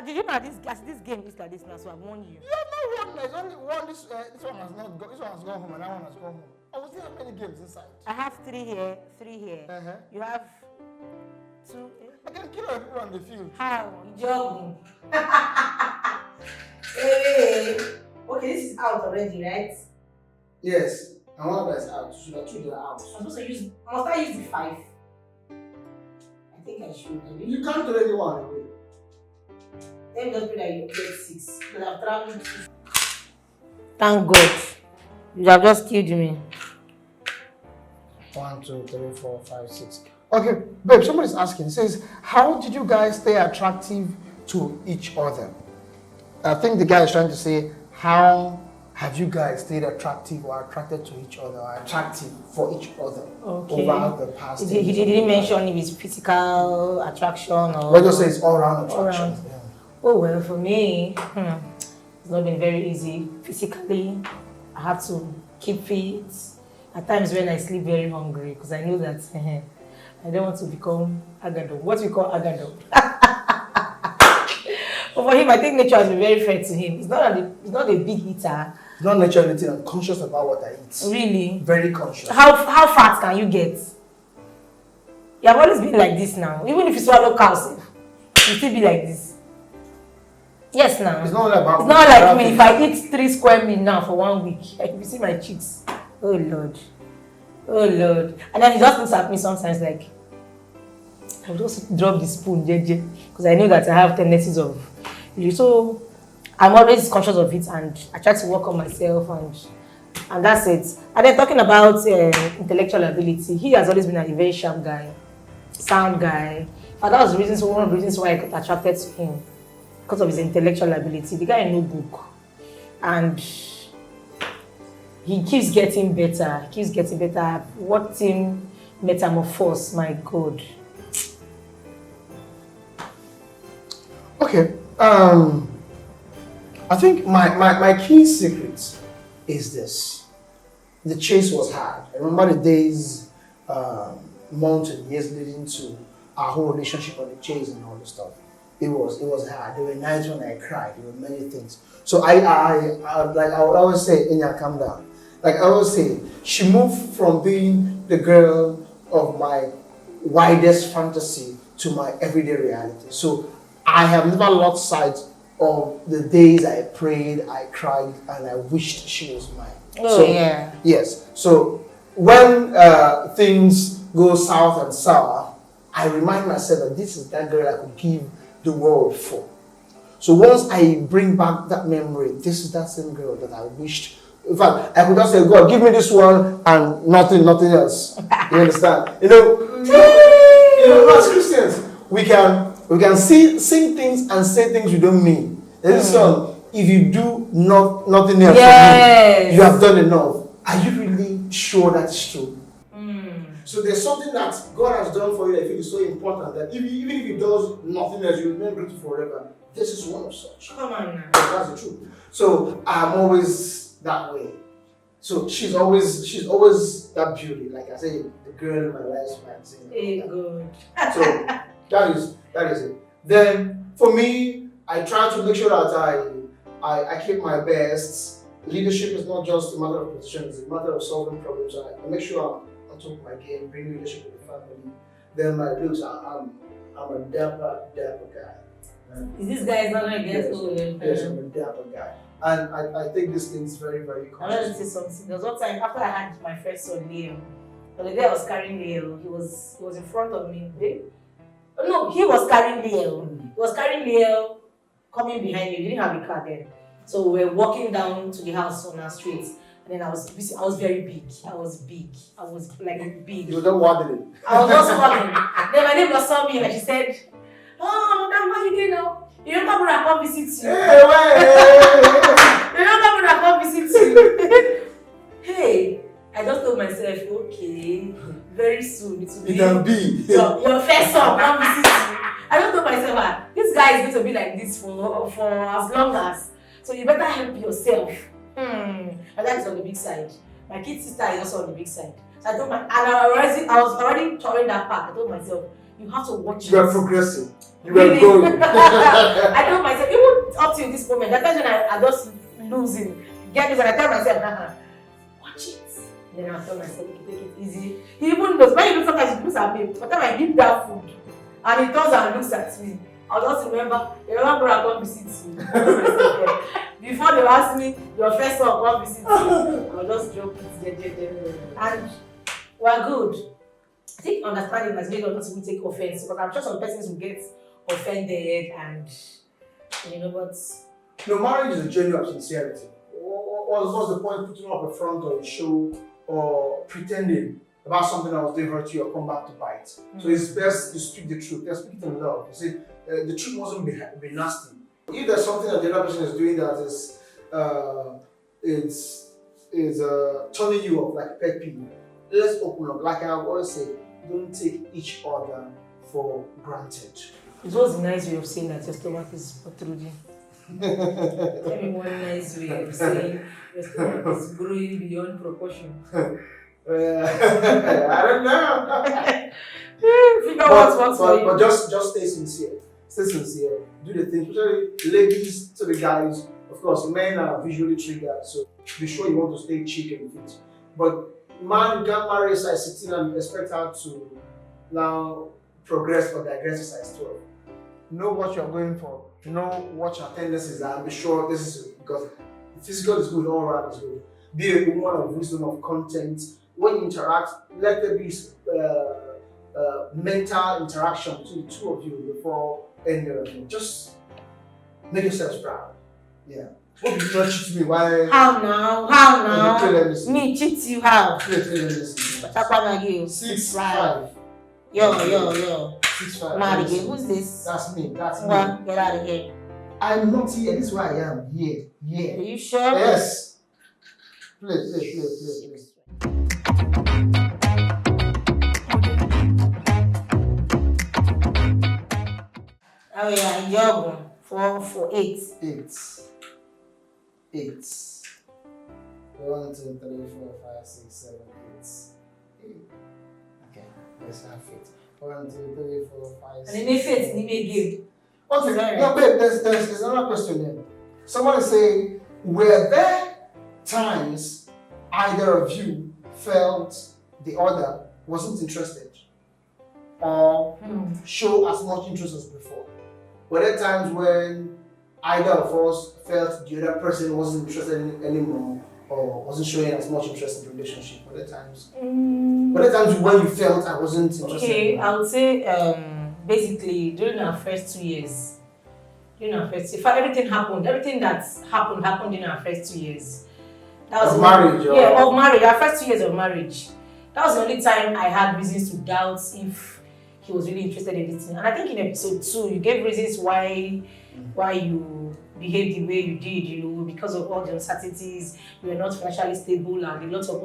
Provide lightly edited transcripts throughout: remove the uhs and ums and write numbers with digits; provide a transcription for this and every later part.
did you know this game is like this now? So I've won you. You have not won. There's only one. This one has not gone. This one has gone home, and that one has gone home. I was there many games inside. I have 3 here, 3 here. You have 2. I can kill everyone on the field. How? Job. Hey. Okay, this is out already, right? Yes. And one of that is out. So the 2 are out. I'm supposed to use. Must I use the 5? I think I should. You can't do anyone away. Let me just pray that you get 6. Because I've traveled to. Thank God. You have just killed me. 1, 2, 3, 4, 5, 6. Okay, babe, somebody's asking. It says, how did you guys stay attractive to each other? I think the guy is trying to say, how have you guys stayed attractive or attracted to each other or attractive for each other over the past He didn't mention if it's physical attraction or... What just say it's all around attraction. Yeah. Oh, well, for me, it's not been very easy. Physically, I have to keep fit. At times when I sleep very hungry, because I know that I don't want to become agado. What we call agado. But for him, I think nature has been very fair to him. He's not a big eater. He's not naturally eating. I'm conscious about what I eat. Really? Very conscious. How fat can you get? You have always been like this now. Even if you swallow cows, you still be like this. Yes, now. It's not about. It's not like me. If I eat 3 square meals now for 1 week, you see my cheeks. Oh Lord. Oh Lord. And then he just looks at me sometimes like, I'll just drop the spoon, JJ, because I know that I have tendencies of. So I'm always conscious of it, and I try to work on myself, and that's it. And then talking about intellectual ability, he has always been a very sharp guy, sound guy. And that was the reason, one of the reasons why I got attracted to him, because of his intellectual ability. The guy no book, and he keeps getting better. He keeps getting better. I've watched him metamorphose. My God. Okay. I think my key secret is this. The chase was hard. I remember the days, months and years leading to our whole relationship on the chase and all this stuff. It was hard. There were nights when I cried. There were many things. So I would always say, Inya, calm down. Like I always say, she moved from being the girl of my widest fantasy to my everyday reality. So I have never lost sight of the days I prayed, I cried, and I wished she was mine. Oh, so, yeah. Yes. So when things go south and sour, I remind myself that this is that girl I could give the world for. So once I bring back that memory, this is that same girl that I wished. In fact, I could just say, God, give me this one and nothing else. You understand? You know, as Christians, we can sing things and say things we don't mean. There's a song, if you do nothing else, yes, you have done enough. Are you really sure that's true? So there's something that God has done for you that I feel is so important that even if He does nothing else, you remain grateful forever. This is one of such. Come on now. That's the truth. So I'm always that way. So she's always that beauty. Like I say, the girl in my life's magazine. Hey, good. So that is it. Then for me, I try to make sure that I keep my best. Leadership is not just a matter of position, it's a matter of solving problems. I make sure I'm on top of my game, bring leadership with the family. Then my looks, I'm a dapper guy. Is this guy not going to get old? Yes, I'm a dapper guy. And I take these things very, very I want to conscious. say something. There was one time after I had my first son, Leo. The day I was carrying Leo, he was in front of me. No, he was carrying Leo. He was carrying Leo, coming behind me. We didn't have a car then. So we were walking down to the house on our street. And then I was very big. I was like big. You don't want it. I was just walking. Then my neighbor saw me and she said, "Oh, Madam, how you doing now? You don't come when I come visit you. You don't come when I come visit you." Hey, I just told myself, okay, very soon it will be. It can be. Your first son come visit you. I just told myself, this guy is going to be like this for as long as. So you better help yourself. And that is on the big side. My kid sister is also on the big side. So I told I was already touring that part. I told myself, you have to watch You are progressing. You were going. I told myself, even up to this moment, that time when I just losing, get this, and I tell myself, watch it. Then I tell myself, okay, take it easy. He even knows, when he looks sometimes he looks at me, but time I give that food, and he turns and looks at me, I'll just remember, remember I come visit you. Before they ask me, your first one come visit you, I'll just drop it, and we're good. I think understanding has made us not to take offense, but I'm sure some persons will get offended and but No, marriage is a journey of sincerity. What's the point of putting up a front or a show or pretending about something that was going to hurt you or come back to bite? So it's best to speak the truth. Let's speak it in love. You see, the truth mustn't be nasty. If there's something that the other person is doing that is turning you off like a pet peeve, let's open up. Like I always say, don't take each other for granted. It was a nice way of saying that your stomach is protruding. Tell me one nice way of saying your stomach is growing beyond proportion. I don't know. Figure what's for you. But just stay sincere. Stay sincere. Do the thing, especially ladies to the guys. Of course, men are visually triggered, so be sure you want to stay chic and fit. But man, you can't marry a size 16 and expect her to now progress or digress to size 12. Know what you're going for. Know what your tendencies are. Be sure this is because physical is good, all around is good. Be a woman of wisdom, of content. When you interact, let there be mental interaction between the two of you before any other thing. Just make yourselves proud. Yeah. Hope you not cheat me. Why? How now? Okay, me cheat you how? Play, you. 6-5. Yo. 6-5. Marry, who's this? That's me. Well, get out of here. I'm not here. This is where I am. Here. Are you sure? Yes. Play. Oh yeah, job 4 for 8. 8. 1, 2, 3, 4, 5, 6, 7, 8. Okay, let's have it. 1, 2, 3, 4, 5, 6. And then faith, you may give. Okay, sorry. no, babe, there's another question here. Someone is saying, were there times either of you felt the other wasn't interested or show as much interest as before? Were there times when either of us felt the other person wasn't interested in anymore or wasn't showing as much interest in the relationship? Were there times? Were there times when you felt I wasn't interested? Okay, I would say basically during our first 2 years. Everything that happened in our first 2 years. That was marriage? Of marriage. Our first 2 years of marriage. That was the only time I had reasons to doubt if he was really interested in this thing. And I think in episode 2, you gave reasons why you behaved the way you did, because of all the uncertainties, you were not financially stable and a lot of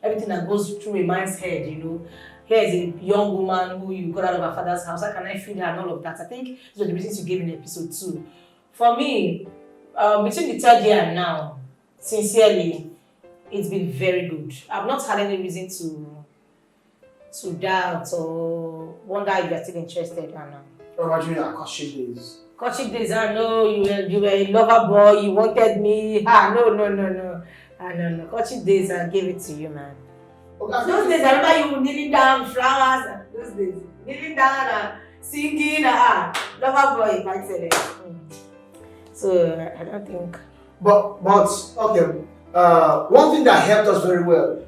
everything that goes through a man's head, Here is a young woman who you got out of her father's house. How can I feed her and all of that? I think those are the reasons you gave in episode 2. For me, between the third year and now, sincerely, it's been very good. I've not had any reason to doubt or wonder if you're still interested. What about you in our courtship days? Courtship days, I know you were a lover boy, you wanted me. No. Courtship days, I gave it to you, man. Okay, Those days, I remember you kneeling down, flowers, and those days, kneeling down and singing, lover boy, invited it. So, I don't think. But okay, one thing that helped us very well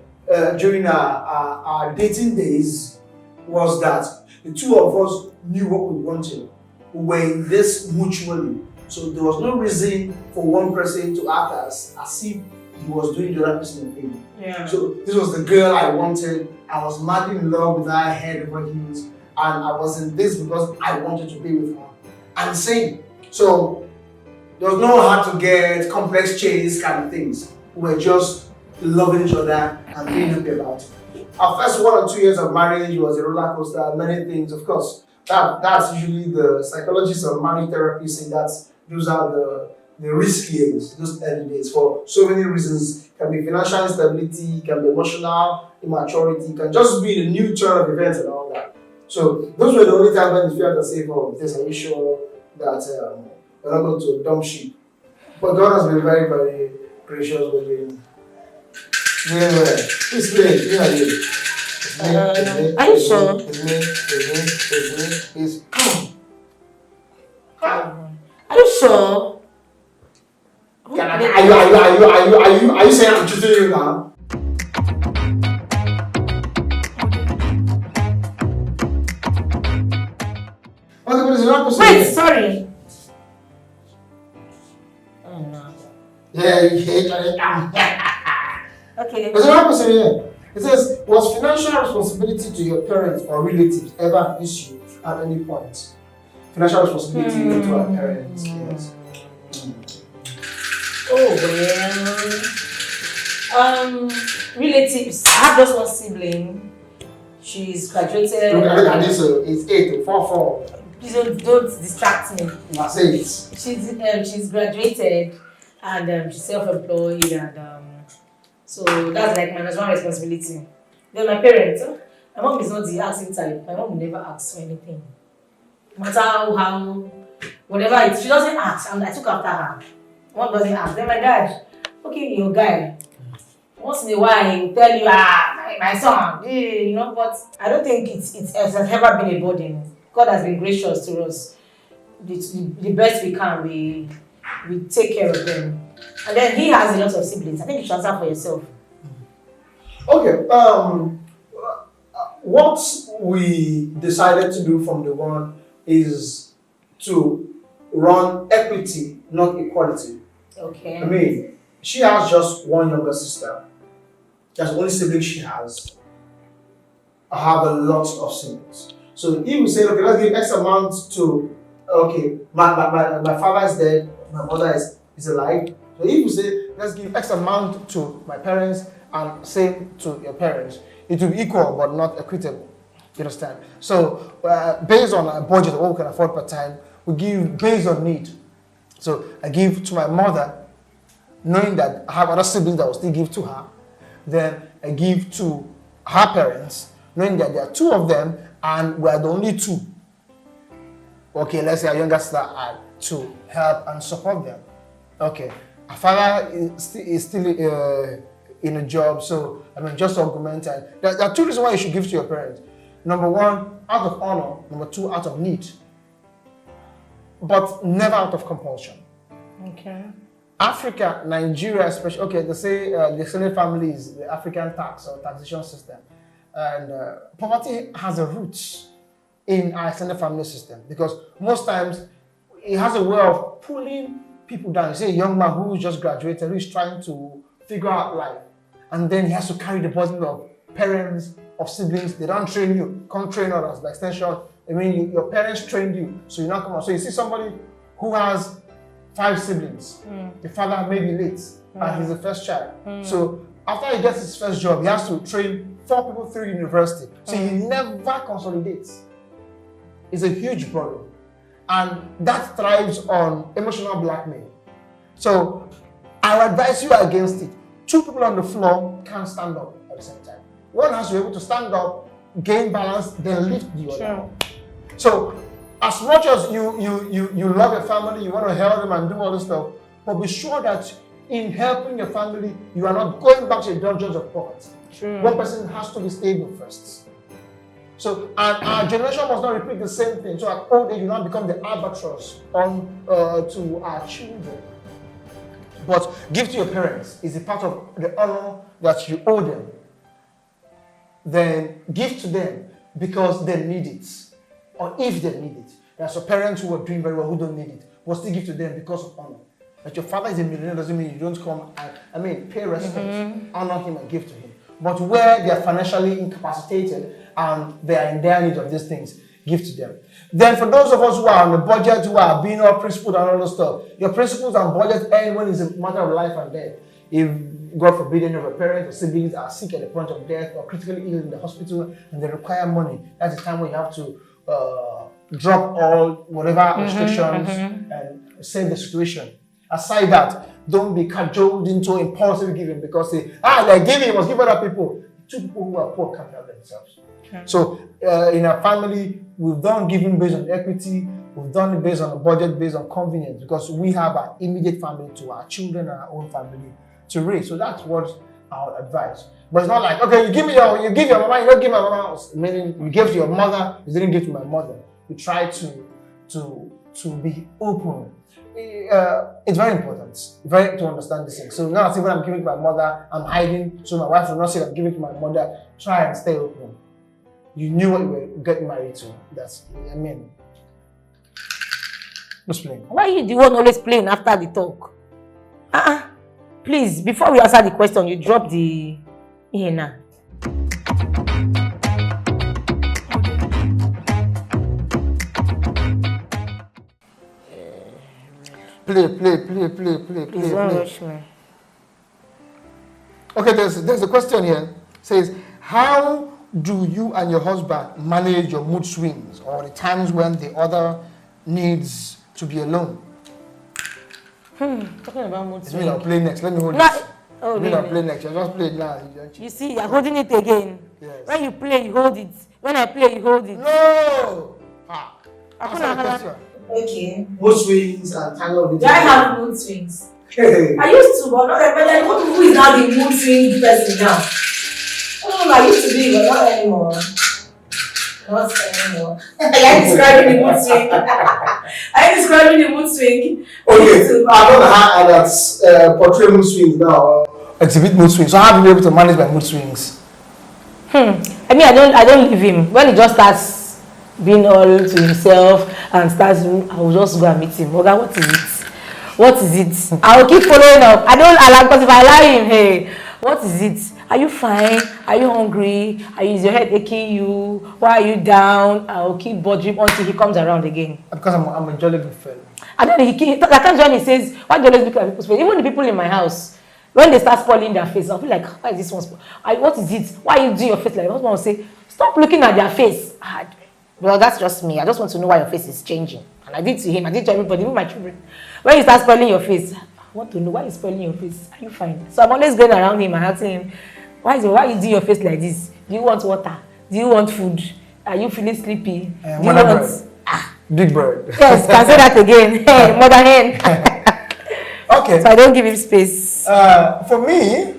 during our dating days was that the two of us knew what we wanted. We were in this mutually. So there was no reason for one person to act as if he was doing the other person a thing. Yeah. So this was the girl I wanted. I was madly in love with her head over heels. And I was in this because I wanted to be with her. And same. So there was no hard to get, complex chase kind of things. We were just loving each other and being happy about it. Our first 1 or 2 years of marriage was a roller coaster, many things, of course. That's usually the psychologists of marriage therapy say that those are the risky areas, those early days, for so many reasons. It can be financial instability, it can be emotional immaturity, it can just be the new turn of events and all that. So those were the only times when you felt to say, oh, this are you sure that we're not going to dump sheep. But God has been very, very gracious with me. Very well. It's late, you know, are you sure? Are you sure? Are you saying I'm cheating you now? Okay, but it's not possible. Wait, sorry. Oh no. Yeah, you hate it. Okay. There's another question here. It says, was financial responsibility to your parents or relatives ever an issue at any point? Financial responsibility to our parents, yes. Oh well. Relatives. I have just one sibling. She's graduated. Look at this, it's 8-4-4. Please don't distract me. I say it. She's graduated and she's self-employed and so that's like my one responsibility. Then my parents, my mom is not the asking type. My mom will never ask for anything. No matter how whatever it, she doesn't ask, and I took after her. Mom doesn't ask. Then my dad, okay, your guy. Once in a while he will tell you, my son, you know, but I don't think it has ever been a burden. God has been gracious to us. The best we can, we take care of them. And then he has a lot of siblings. I think you should answer for yourself. Okay. What we decided to do from the one is to run equity, not equality. Okay. I mean, she has just one younger sister. That's the only sibling she has. I have a lot of siblings. So if we say, okay, let's give X amount to, okay, my father is dead, my mother is alive. So if you say, let's give X amount to my parents and same to your parents, it will be equal but not equitable. You understand? So based on a budget of what we can afford per time, we give based on need. So I give to my mother, knowing that I have other siblings that will still give to her. Then I give to her parents, knowing that there are two of them and we are the only two. Okay, let's say our younger sister had to help and support them. Okay, our father is still in a job, so I mean, just augment. And there are two reasons why you should give to your parents. Number one, out of honor. Number two, out of need. But never out of compulsion. Okay. Africa, Nigeria, especially. Okay, they say the extended family is the African tax or taxation system, and poverty has a roots in our extended family system because most times it has a way of pulling people down. You see a young man who just graduated, who is trying to figure out life, and then he has to carry the burden of parents, of siblings. They don't train you, come train others. By extension, I mean your parents trained you, so you now come on. So you see somebody who has 5 siblings. The father may be late, and he's the first child. So after he gets his first job, he has to train 4 people through university. So he never consolidates. It's a huge problem. And that thrives on emotional blackmail. So I advise you against it. 2 people on the floor can't stand up at the same time. One has to be able to stand up, gain balance, then lift the other. Sure. So as much as you love your family, you want to help them and do all this stuff, but be sure that in helping your family, you are not going back to the dungeons of poverty. True. One person has to be stable first. So, and our generation must not repeat the same thing. So at old age, you not become the albatross on to our children. But give to your parents is a part of the honor that you owe them. Then give to them because they need it. Or if they need it. There are some parents who are doing very well who don't need it, but still give to them because of honor. That your father is a millionaire doesn't mean you don't come and, pay respect, honor him and give to him. But where they are financially incapacitated and they are in dire need of these things, give to them. Then for those of us who are on the budget, who are being all principled and all those stuff, your principles and budget end when it's a matter of life and death. If, God forbid, any of your parents or siblings are sick at the point of death or critically ill in the hospital and they require money, that's the time when you have to drop all whatever restrictions and save the situation. Aside that, don't be cajoled into impulsive giving because they're giving, you must give other people. 2 people who are poor can't help themselves. So in our family, we've done giving based on equity, we've done it based on a budget, based on convenience, because we have our immediate family to our children and our own family to raise. So that's what our advice. But it's not like, okay, you give your mama, you don't give my mama, meaning you gave to your mother, you didn't give to my mother. We try to be open. It's very important to understand this thing. So now, see, when I'm giving to my mother, I'm hiding, so my wife will not say I'm giving to my mother. Try and stay open. You knew what you were getting married to. Just playing. Why are you the one always playing after the talk? Please, before we answer the question, you drop the henna. Play. Please don't rush me. Okay, there's a question here. It says, how do you and your husband manage your mood swings or the times when the other needs to be alone? Talking about mood swings. I'll play next. Let me hold No. it. Oh, I'll really? play next. I just play it now. You see, you're holding it again. Yes. When you play, you hold it. When I play, you hold it. No! Answer the question. Okay. Mood swings and time of the Do I have mood swings? Hey. I used to, but not everybody. Who is now the mood swing person now? I used to be, but not anymore. Not anymore. I am describing the mood swing. I am describing the mood swing. Okay, I don't know how that's portray mood swings now. Exhibit mood swings. So how do you be able to manage my mood swings? I mean, I don't leave him. When he just starts being all to himself and starts, I will just go and meet him. Okay, what is it? What is it? I will keep following up. I don't allow, because if I allow him, hey, what is it? Are you fine? Are you hungry? Is your head aching you? Why are you down? I will keep bothering until he comes around again. Because I'm a jolly good fellow. And then I can't join. He says, why do you always look at people's face? Even the people in my house, when they start spoiling their face, I'll be like, why is this one spoiled? What is it? Why are you doing your face like that? My husband will say, stop looking at their face. Well, that's just me. I just want to know why your face is changing. And I did to him, I did to everybody, even my children. When you start spoiling your face, I want to know why you're spoiling your face. Are you fine? So I'm always going around him and asking him, why are you doing your face like this? Do you want water? Do you want food? Are you feeling sleepy? Do you want... Big bird. Yes, can say that again. Hey, mother hen. Okay. So I don't give him space. For me,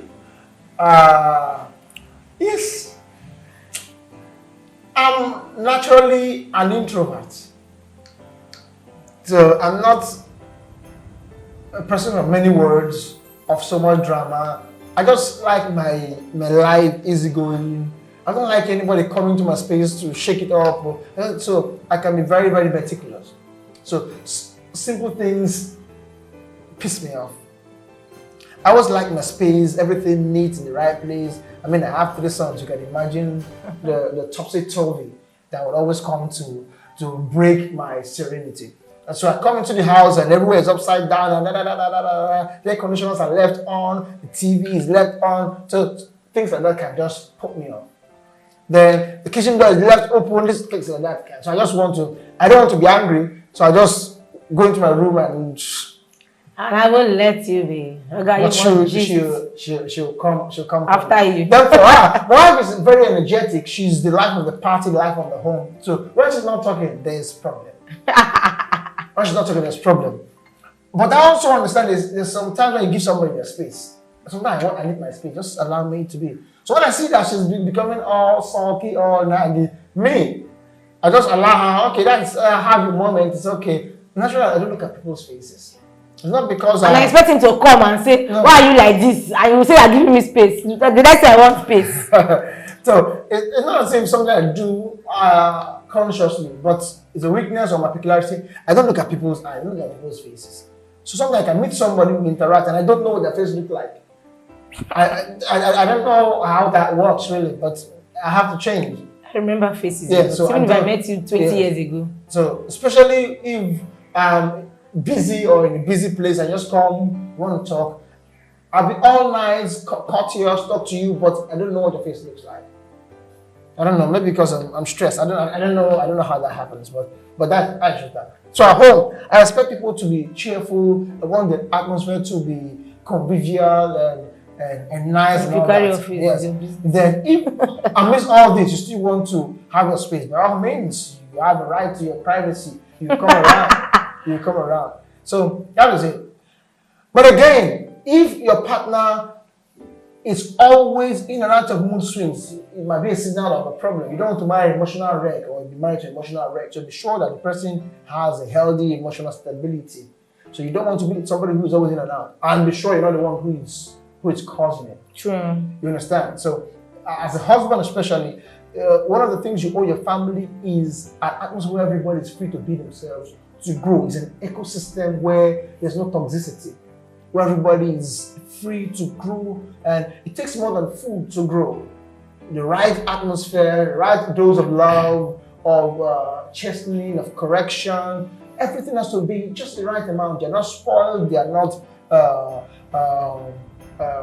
yes, I'm naturally an introvert. So I'm not a person of many words, of so much drama. I just like my life easygoing. I don't like anybody coming to my space to shake it up. So I can be very, very meticulous. So simple things piss me off. I always like my space, everything neat in the right place. I mean, I have 3 sons. You can imagine the topsy-turvy that would always come to break my serenity. And so I come into the house and everywhere is upside down and the air conditioners are left on, the TV is left on, so things like that can just put me off. Then the kitchen door is left open, this things like that. So I don't want to be angry, so I just go into my room and I won't let you be. but she'll come after you. Then for her, my wife is very energetic. She's the life of the party, life of the home. So when she's not talking, there's problem. When she's not talking, there's problem. But I also understand there's sometimes when you give somebody their space. Sometimes I need my space. Just allow me to be. So when I see that she's becoming all sulky, all naggy, I just allow her. Okay, that's have your moment. It's okay. Naturally, I don't look at people's faces. It's not because I expect him to come and say, no. Why are you like this? And you will say, I'm giving me space. Did I say I want space? So it's not the same something I do consciously, but it's a weakness or my peculiarity. I don't look at people's eyes, I look at people's faces. So sometimes I can meet somebody, we interact, and I don't know what their face looks like. I don't know how that works really, but I have to change. I remember faces. Yeah, so even if I met you 20 years ago. So especially if I'm busy or in a busy place, I just come, want to talk. I'll be all nice, courteous, talk to you, but I don't know what your face looks like. I don't know, maybe because I'm stressed. I don't know how that happens, but that's just that. So at home, I expect people to be cheerful. I want the atmosphere to be convivial and and nice If and you all carry that. your face, Yes. your business. Then if amidst all this you still want to have your space, by all means, you have a right to your privacy. You come around. You come around. So that is it. But again, if your partner is always in and out of mood swings, it might be a signal of a problem. You don't want to marry an emotional wreck or be married to an emotional wreck. So be sure that the person has a healthy emotional stability. So you don't want to be with somebody who is always in and out. And be sure you're not the one who is causing it. True. You understand? So as a husband especially, one of the things you owe your family is an atmosphere where everybody is free to be themselves, to grow. It's an ecosystem where there's no toxicity, where everybody is free to grow, and it takes more than food to grow. The right atmosphere, the right dose of love, of chastening, of correction, everything has to be just the right amount. They're not spoiled, they are not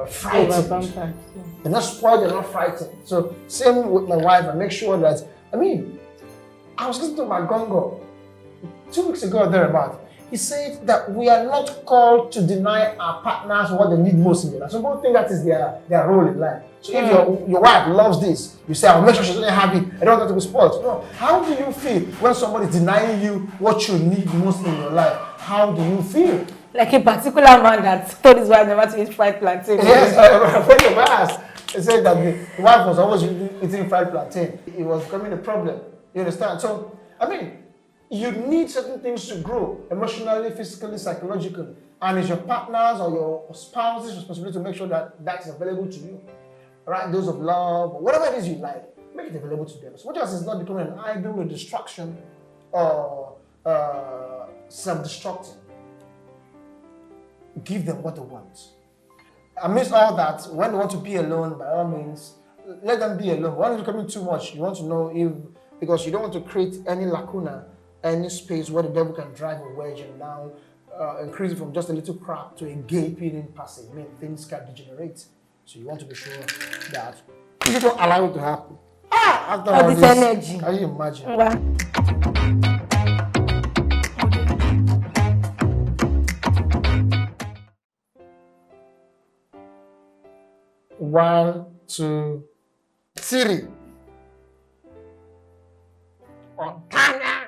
frightened. They're not spoiled, they're not frightened. So same with my wife, I make sure that, I was listening to my gongo 2 weeks ago or thereabout. He said that we are not called to deny our partners what they need most in their life. So people think that is their role in life. So if your wife loves this, you say, I'll make sure she doesn't have it. I don't want her to be spoiled. No. How do you feel when somebody is denying you what you need most in your life? How do you feel? Like a particular man that told his wife never to eat fried plantain. Yes, a friend of ours. He said that the wife was always eating fried plantain. It was becoming a problem. You understand? So, you need certain things to grow emotionally, physically, psychologically. And it's your partner's or your spouse's responsibility to make sure that that's available to you. Right? Those of love, whatever it is you like, make it available to them. So much as it's not becoming an idol, a distraction, or self-destructing. Give them what they want. Amidst all that, when they want to be alone, by all means, let them be alone. When it's becoming too much, you want to know if, because you don't want to create any lacuna, any space where the devil can drive a wedge and now increase it from just a little crack to a gaping impasse. Things can degenerate. So you want to be sure that you don't allow it to happen. After all this this, energy. can you imagine? Wow. 1, 2, 3. Montana.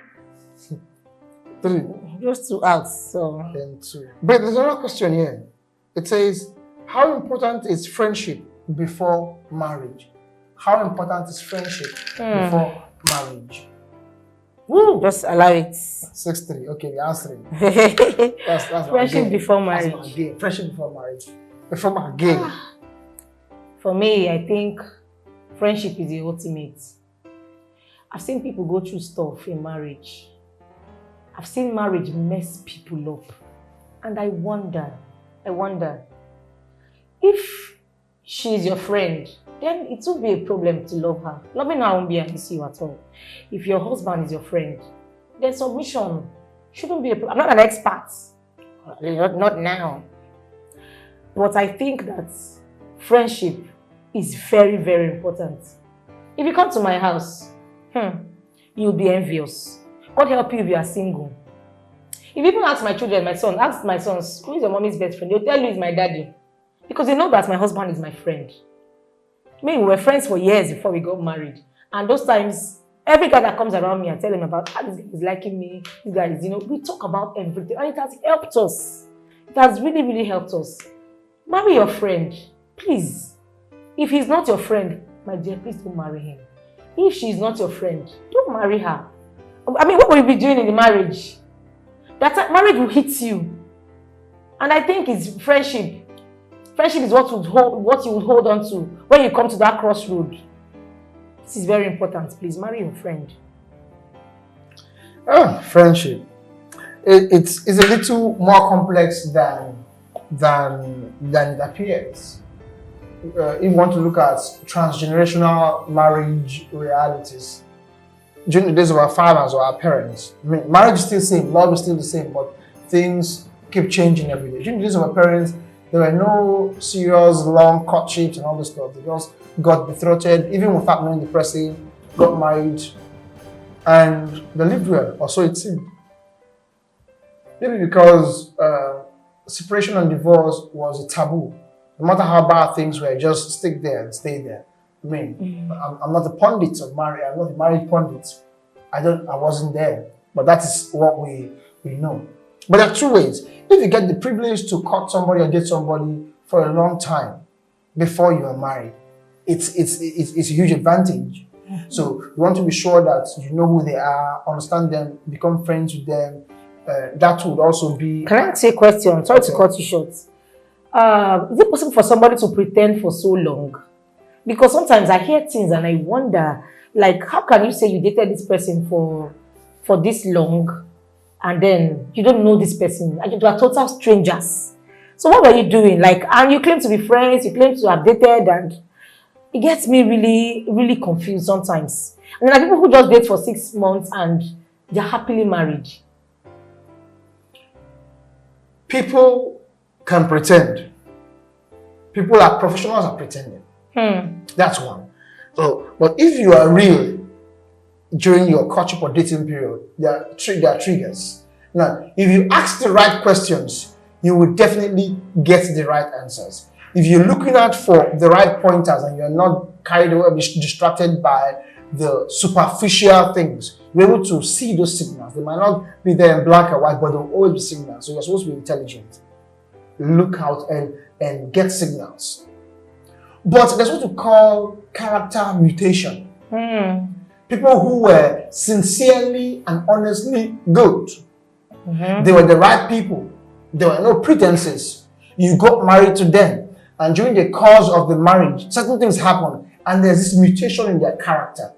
3. Just 2 out, so. Then 2. But there's another question here. It says, how important is friendship before marriage? How important is friendship before marriage? Woo! Just allow it. 6-3. Okay, we're answering. That's Friendship before marriage. Friendship before marriage. Before my game. For me, I think friendship is the ultimate. I've seen people go through stuff in marriage. I've seen marriage mess people up. And I wonder, if she's your friend, then it will be a problem to love her. Loving her won't be an issue at all. If your husband is your friend, then submission shouldn't be a problem. I'm not an expert, not now. But I think that friendship is very, very important. If you come to my house, you'll be envious. God help you if you are single. If you even ask my children, ask my sons, who is your mommy's best friend? They'll tell you it's my daddy. Because they know that my husband is my friend. We were friends for years before we got married. And those times, every guy that comes around me, I tell him about how this guy is liking me, this guy is, we talk about everything. And it has helped us. It has really, really helped us. Marry your friend, please. If he's not your friend, my dear, please don't marry him. If she's not your friend, don't marry her. What will you be doing in the marriage? That marriage will hit you. And I think it's friendship. Friendship is what you would hold on to when you come to that crossroad. This is very important. Please marry your friend. Friendship. It's a little more complex than it appears. If you want to look at transgenerational marriage realities, during the days of our fathers or our parents, marriage is still the same, love is still the same, but things keep changing every day. During the days of our parents, there were no serious long courtships and all this stuff. They just got betrothed, even without knowing the person, got married, and they lived well, or so it seemed. Maybe because separation and divorce was a taboo No matter how bad things were, just stick there and stay there. I mean, I'm not a pundit of marriage. I'm not a married pundit. I wasn't there. But that is what we know. But there are two ways. If you get the privilege to court somebody or date somebody for a long time before you are married, it's a huge advantage. So you want to be sure that you know who they are, understand them, become friends with them. That would also be... Can I ask you a question? Sorry to cut you short. Is it possible for somebody to pretend for so long? Because sometimes I hear things and I wonder, like, how can you say you dated this person for this long and then you don't know this person? And you are total strangers. So what were you doing? Like, and you claim to be friends, you claim to have dated, and it gets me really, really confused sometimes. And there are people who just date for 6 months and they're happily married. People can pretend. People are professionals at pretending. That's one. So, but if you are real during your courtship or dating period, there are triggers. Now, if you ask the right questions, you will definitely get the right answers. If you're looking out for the right pointers and you're not carried away or distracted by the superficial things, you're able to see those signals. They might not be there in black and white, but they'll always be signals. So you're supposed to be intelligent. Look out and get signals. But there's what we call character mutation. People who were sincerely and honestly good. They were the right people. There were no pretenses. You got married to them. And during the course of the marriage, certain things happen. And there's this mutation in their character.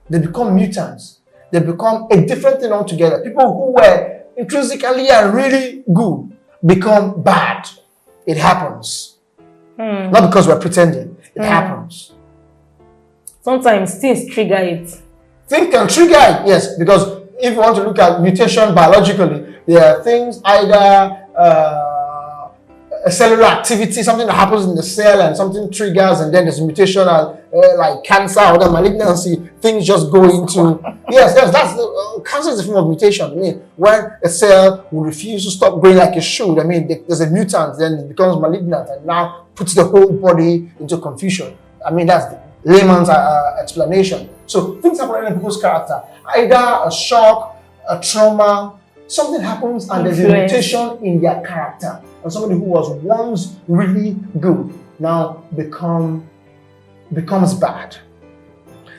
They become mutants. They become a different thing altogether. People who were intrinsically and really good become bad. It happens. Not because we're pretending. It happens. Sometimes things trigger it. Things can trigger it, yes. Because if you want to look at mutation biologically, there are things either a cellular activity, something that happens in the cell and something triggers, and then there's a mutation like cancer or the malignancy, things just go into... yes, that's the cancer is a form of mutation. I mean, when a cell will refuse to stop growing like it should, I mean, there's a mutant, then it becomes malignant and now puts the whole body into confusion. I mean, that's the layman's explanation. So things happen in people's character. Either a shock, a trauma, something happens and there's a mutation in their character. And somebody who was once really good now becomes bad.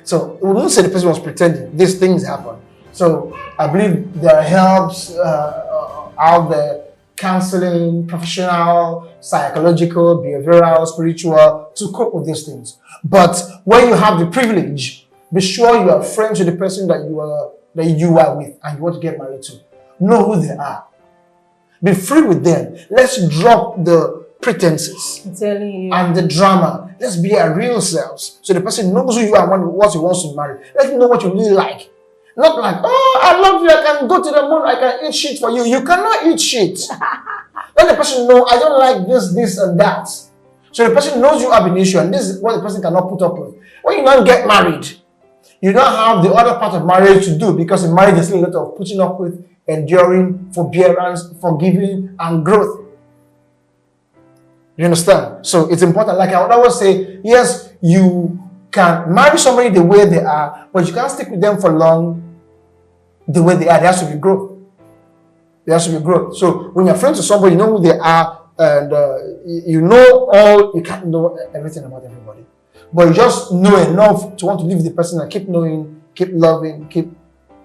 So we won't say the person was pretending. These things happen. So I believe there are helps out there, counseling, professional, psychological, behavioral, spiritual, to cope with these things. But when you have the privilege, be sure you are friends with the person that you are with and you want to get married to. Know who they are. Be free with them. Let's drop the pretenses and the drama. Let's be our real selves. So the person knows who you are and what he wants to marry. Let him know what you really like. Not like, oh, I love you, I can go to the moon, I can eat shit for you. You cannot eat shit. Let the person know, I don't like this, and that. So the person knows you have an issue, and this is what the person cannot put up with. When you don't get married, you don't have the other part of marriage to do, because in marriage there's a lot of putting up with, enduring, forbearance, forgiving, and growth. You understand? So it's important. Like I would always say, yes, you can marry somebody the way they are, but you can't stick with them for long the way they are. There has to be growth. There has to be growth. So when you're friends with somebody, you know who they are, and you know all, you can't know everything about everybody. But you just know enough to want to live with the person and keep knowing, keep loving, keep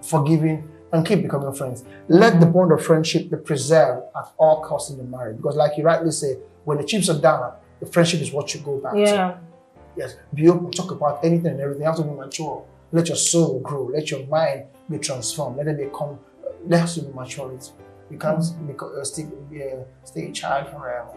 forgiving, and keep becoming friends. Let the bond of friendship be preserved at all costs in the marriage. Because like you rightly say, when the chips are down, the friendship is what you go back to. Yes, be open, talk about anything and everything. You have to be mature. Let your soul grow. Let your mind be transformed. Let it become, there has to be maturity. You can't stay a child forever.